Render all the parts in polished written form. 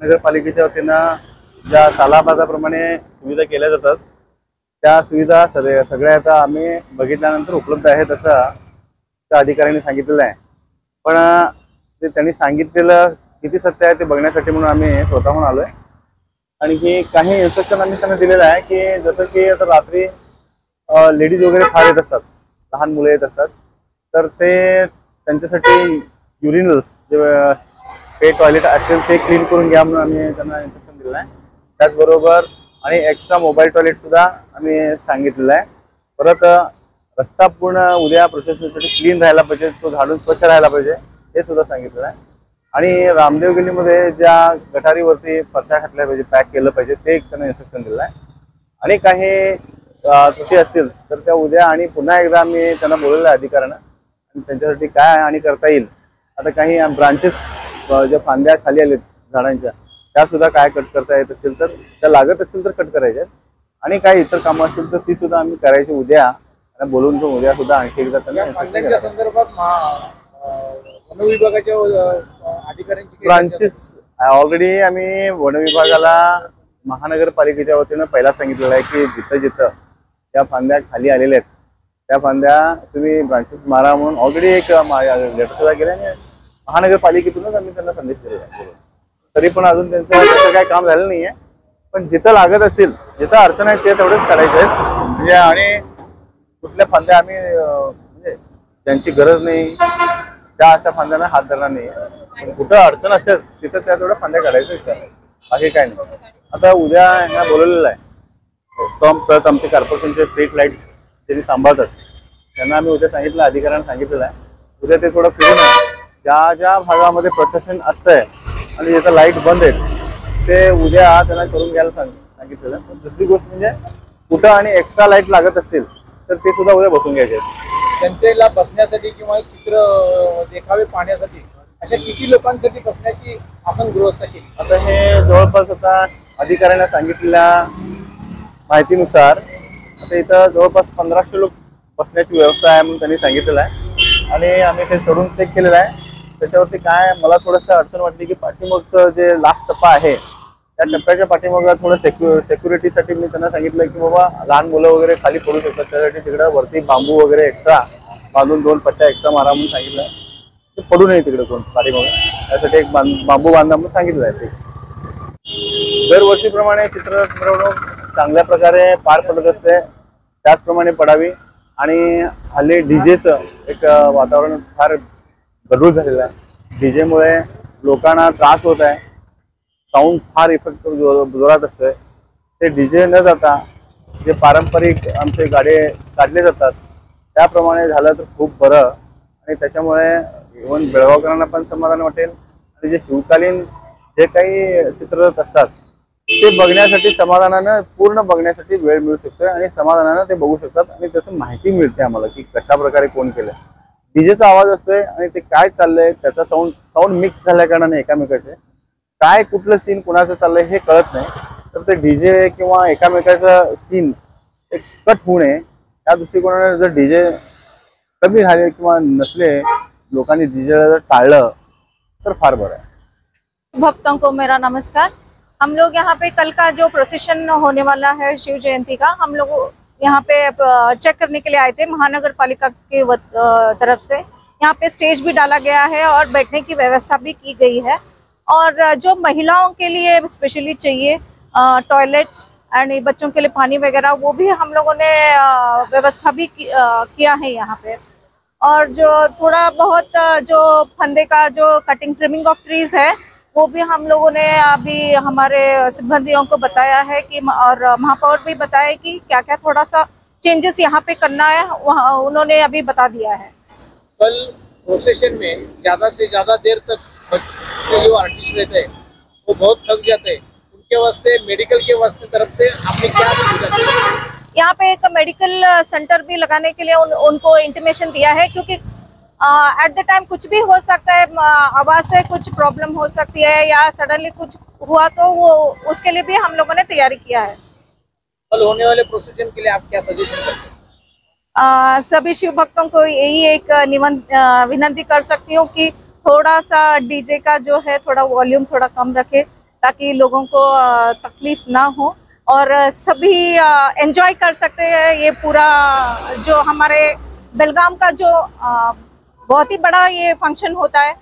महानगरपालिकेच्या वतीनं ज्या सालाबादाप्रमाणे सुविधा केल्या जातात त्या सुविधा सगळ्या आता आम्ही बघितल्यानंतर उपलब्ध आहेत असं त्या अधिकाऱ्यांनी सांगितलेलं आहे। पण ते त्यांनी सांगितलेलं किती सत्य आहे ते बघण्यासाठी म्हणून आम्ही स्वतःहून आलोय। आणि की काही इन्स्ट्रक्शन आम्ही त्यांना दिलेलं आहे की जसं की आता रात्री लेडीज वगैरे फार येत असतात, लहान मुलं येत असतात, तर ते त्यांच्यासाठी युरिनल्स जे टॉयलेट असेल ते क्लीन करून घ्या म्हणून आम्ही त्यांना इन्स्ट्रक्शन दिलेलं आहे। त्याचबरोबर आणि एक्स्ट्रा मोबाईल टॉयलेट सुद्धा आम्ही सांगितलेलं आहे। परत रस्ता पूर्ण उद्या प्रोसेससाठी क्लीन राहायला पाहिजे, तो झाडून स्वच्छ राहायला पाहिजे हे सुद्धा सांगितलेलं आहे। आणि रामदेव गल्लीमध्ये ज्या गटारीवरती फरशा घातल्या पाहिजे, पॅक केलं पाहिजे ते त्यांना इन्स्ट्रक्शन दिलेलं आहे। आणि काही त्रुटी असतील तर त्या उद्या आणि पुन्हा एकदा आम्ही त्यांना बोलवलेलं आहे अधिकाऱ्यांना, आणि त्यांच्यासाठी काय आणि करता येईल। आता काही ब्रांचेस ज्या फांद्या खाली आलेत झाडांच्या त्या सुद्धा काय कट करता येत असतील तर त्या लागत असतील तर कट करायच्या, आणि काही इतर कामं असतील तर ती सुद्धा आम्ही करायची उद्या, आणि बोलून तो उद्या सुद्धा आणखी एकदा त्यांना संदर्भात वन विभागाच्या अधिकाऱ्यांची ब्रांचेस ऑलरेडी आम्ही वन विभागाला महानगरपालिकेच्या वतीनं पहिला सांगितलेलं आहे की जिथं जिथं त्या फांद्या खाली आलेल्या आहेत त्या फांद्या तुम्ही ब्रांचेस मारा म्हणून ऑलरेडी एक लेटर सुद्धा केलं आहे। महानगरपालिकेतूनच आम्ही त्यांना संदेश दिलेला आहे। तरी पण अजून त्यांचं काही काम झालं नाहीये, पण जिथं लागत असेल, जिथं अडचण आहे ते तेवढेच काढायचे आहेत म्हणजे। आणि कुठल्या फांद्या आम्ही म्हणजे ज्यांची गरज नाही त्या अशा फांद्यांना हात धरणार नाही। कुठं अडचण असेल तिथं त्या तेवढ्या फांद्या काढायचं विचार आहे, बाकी काय नाही। आता उद्या यांना बोलवलेलं आहे स्टॉम्प, परत आमचे कॉर्पोरेशनचे स्ट्रीट लाईट त्यांनी सांभाळतात त्यांना आम्ही उद्या सांगितलं, अधिकाऱ्यांना सांगितलेलं आहे उद्या ते थोडं फिरून ज्या ज्या भागामध्ये प्रशासन असतंय आणि जिथं लाईट बंद आहेत ते उद्या त्यांना करून घ्यायला सांगितलेलं आहे। दुसरी गोष्ट म्हणजे कुठं आणि एक्स्ट्रा लाईट लागत असतील तर ते सुद्धा उद्या बसून घ्यायचे। जनतेला बसण्यासाठी किंवा चित्र देखावे पाहण्यासाठी अशा किती लोकांसाठी बसण्याची आसनगृह केली? आता हे जवळपास आता अधिकाऱ्यांना सांगितलेल्या माहितीनुसार आता इथं जवळपास 1500 लोक बसण्याची व्यवस्था आहे म्हणून त्यांनी सांगितलेलं आहे। आणि आम्ही ते चढून चेक केलेलं आहे, त्याच्यावरती काय मला थोडंसं अडचण वाटली की पाठीमागचं जे लास्ट टप्पा आहे त्या टप्प्याच्या पाठीमागं थोडं सिक्युरिटीसाठी मी त्यांना सांगितलं की बाबा लहान मुलं वगैरे खाली पडू शकतात, त्यासाठी तिकडं वरती बांबू वगैरे एक्स्ट्रा बांधून 2 पट्ट्या एक्स्ट्रा मारा म्हणून सांगितलं, ते पडू नये तिकडे कोण पाठीमागं, त्यासाठी एक बांबू बांधा म्हणून सांगितलं आहे। ते दरवर्षीप्रमाणे चित्र मिरवणूक चांगल्या प्रकारे पार पडत असते त्याचप्रमाणे पडावी। आणि हल्ली डीजेचं एक वातावरण फार गढूळ झालेलं आहे, डीजेमुळे लोकांना त्रास होत आहे, साऊंड फार इफेक्ट जोरात असतोय। ते डीजे न जाता जे पारंपरिक आमचे गाडे काढले जातात त्याप्रमाणे झालं तर खूप बरं, आणि त्याच्यामुळे इव्हन बेळगावकरांना पण समाधान वाटेल, आणि जे शिवकालीन जे काही चित्ररथ असतात ते बघण्यासाठी समाधानानं पूर्ण बघण्यासाठी वेळ मिळू शकतोय, आणि समाधानानं ते बघू शकतात, आणि त्याचं माहिती मिळते आम्हाला की कशा प्रकारे कोण केलं। डीजेचा आवाज असतोय आणि ते काय चाललंय त्याचा साऊंड मिक्स झाल्या कारणाने एकामेकाचे काय कुठलं सीन कुणाचं चाललंय हे कळत नाही, तर ते डीजे किंवा एकामेकाचं सीन एक कट होऊ नये या दृष्टिकोनाने जर डीजे कमी झाले किंवा नसले, लोकांनी डीजे जर टाळलं तर फार बरं आहे। भक्तों को मेरा नमस्कार। हम लोग यहाँ पे कल का जो प्रोसेशन होने वाला है शिव जयंती का, हम लोग यहाँ पे चेक करने के लिए आए थे महानगर पालिका के तरफ से। यहाँ पे स्टेज भी डाला गया है और बैठने की व्यवस्था भी की गई है, और जो महिलाओं के लिए स्पेशली चाहिए टॉयलेट्स एंड बच्चों के लिए पानी वगैरह वो भी हम लोगों ने व्यवस्था भी किया है यहाँ पे। और जो थोड़ा बहुत जो फंदे का जो कटिंग ट्रिमिंग ऑफ ट्रीज है वो भी हम लोगों ने अभी हमारे सिब्बंदियों को बताया है कि, और महापौर भी बताया कि क्या क्या थोड़ा सा चेंजेस यहाँ पे करना है वहाँ उन्होंने अभी बता दिया है। कल प्रोसेशन में ज़्यादा से ज़्यादा देर तक जो आर्टिस्ट रहते हैं वो बहुत थक जाते हैं, उनके वास्ते मेडिकल के वास्ते तरफ से आपने क्या सुविधा दी? यहाँ पे एक मेडिकल सेंटर भी लगाने के लिए उनको इंटीमेशन दिया है, क्योंकि एट द टाइम कुछ भी हो सकता है, आवाज़ से कुछ प्रॉब्लम हो सकती है या सडनली कुछ हुआ तो वो उसके लिए भी हम लोगों ने तैयारी किया है। कल होने वाले प्रोसेशन के लिए आप क्या सजेशन करते हैं? सभी शिव भक्तों को यही एक विनती कर सकती हूँ कि थोड़ा सा डीजे का जो है थोड़ा वॉल्यूम थोड़ा कम रखे, ताकि लोगों को तकलीफ ना हो और सभी एंजॉय कर सकते हैं ये पूरा जो हमारे बेलगाम का जो बहुत ही बड़ा ये फंक्शन होता है।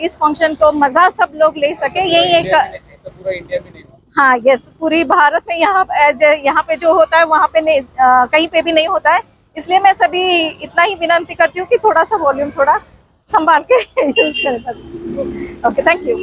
इस फंक्शन को मज़ा सब लोग ले सके, यही एक ऐसा पूरा इंडिया में नहीं होता। हाँ यस, पूरी भारत में यहाँ पे जो होता है वहाँ पे नहीं, कहीं पे भी नहीं होता है। इसलिए मैं सभी इतना ही विनती करती हूँ कि थोड़ा सा वॉल्यूम थोड़ा संभाल के यूज करें बस। Okay, thank you.